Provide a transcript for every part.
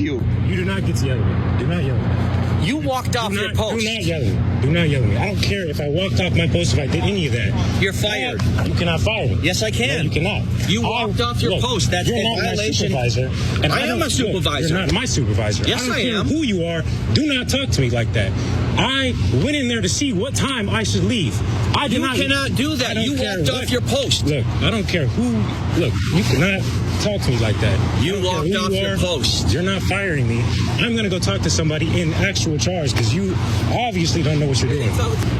you. You do not get to yell at me. Do not yell at me. You walked off your post. Do not yell at me. Do not yell at me. I don't care if I walked off my post, if I did any of that. You're fired. You cannot fire me. Yes, I can. No, you cannot. You walked off your post. That's you're a not violation. My supervisor. And I am a supervisor. You're not my supervisor. Yes, I I don't am. care who you are. Do not talk to me like that. I went in there to see what time I should leave. You cannot do that. You walked off your post. Look, I don't care who. Look, you cannot talk to me like that. You walked off your post. You're not firing me. I'm going to go talk to somebody in actual charge because you obviously don't know what you're doing.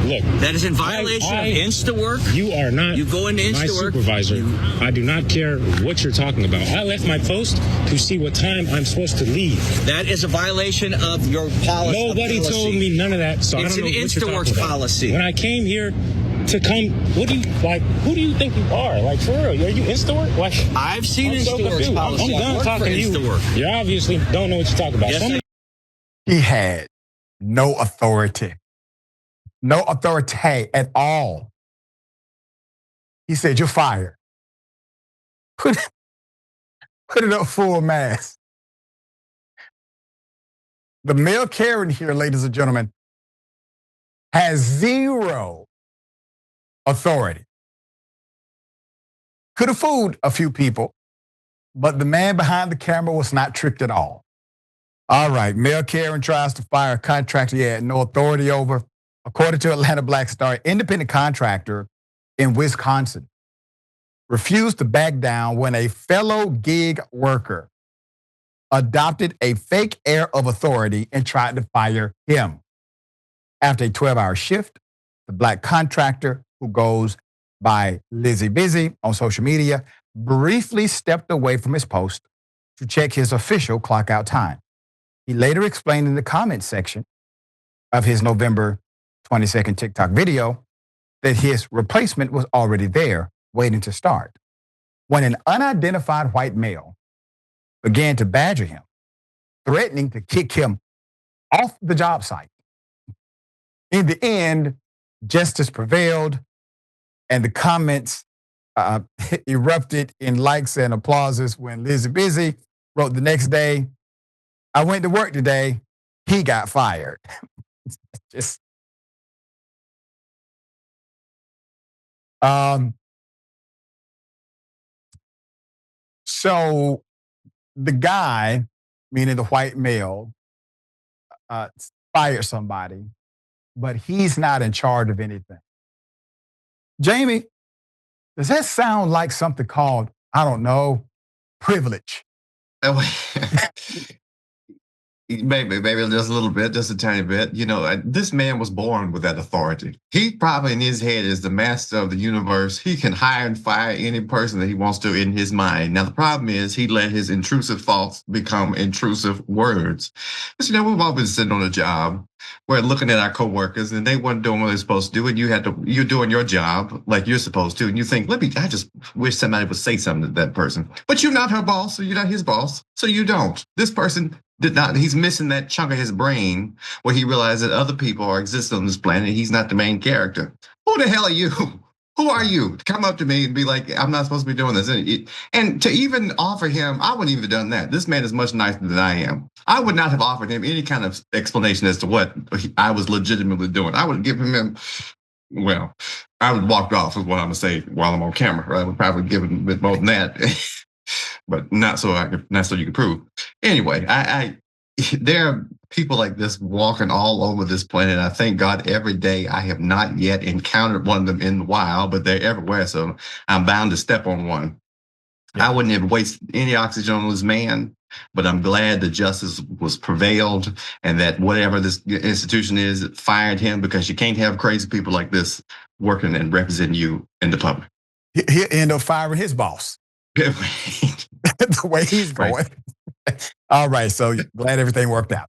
Look. That is in violation of InstaWork. You are not You go into my InstaWork. supervisor. I do not care what you're talking about. I left my post to see what time I'm supposed to leave. That is a violation of your policy. Nobody told me none of that, so It's I don't know an what you're InstaWorks talking about. policy. When I came here to come, what do you like? Who do you think you are? Like, for real, are you InstaWork? Like, I've seen I'm so InstaWorks confused. policy. I'm done talking to you. InstaWork. You obviously don't know what you're talking about. Yes, He had no authority. No authority at all. He said, you're fired. Put it up full mass. The male Karen here, ladies and gentlemen, has zero authority. Could have fooled a few people, but the man behind the camera was not tricked at all. All right, male Karen tries to fire a contractor he had no authority over. According to Atlanta Black Star, independent contractor in Wisconsin refused to back down when a fellow gig worker adopted a fake air of authority and tried to fire him. After a 12-hour shift, the black contractor, who goes by Lizzie Busy on social media, briefly stepped away from his post to check his official clock out time. He later explained in the comments section of his November 22nd TikTok video that his replacement was already there, waiting to start, when an unidentified white male began to badger him, threatening to kick him off the job site. In the end, justice prevailed, and the comments erupted in likes and applauses when Lizzie Busy wrote the next day, I went to work today, he got fired. Just so the guy, meaning the white male, fired somebody, but he's not in charge of anything. Jamie, does that sound like something called, I don't know, privilege? Maybe just a little bit, just a tiny bit. You know, this man was born with that authority. He probably in his head is the master of the universe. He can hire and fire any person that he wants to in his mind. Now, the problem is he let his intrusive thoughts become intrusive words. But, you know, we've all been sitting on a job. We're looking at our coworkers and they weren't doing what they're supposed to do. And you're doing your job like you're supposed to. And you think, I just wish somebody would say something to that person. But you're not her boss, so you're not his boss. So you don't. This person did not, he's missing that chunk of his brain where he realized that other people are existing on this planet. He's not the main character. Who the hell are you? Who are you? Come up to me and be like, I'm not supposed to be doing this. And to even offer him, I wouldn't even have done that. This man is much nicer than I am. I would not have offered him any kind of explanation as to what I was legitimately doing. I would give him, well, I would walk off is what I'm gonna say while I'm on camera. I would probably give him a bit more than that. But not so you can prove. Anyway, there are people like this walking all over this planet. I thank God every day I have not yet encountered one of them in the wild, but they're everywhere. So I'm bound to step on one. Yeah. I wouldn't have wasted any oxygen on this man, but I'm glad the justice was prevailed and that whatever this institution is, it fired him, because you can't have crazy people like this working and representing you in the public. He'll end up firing his boss. The way he's going. All right, so glad everything worked out.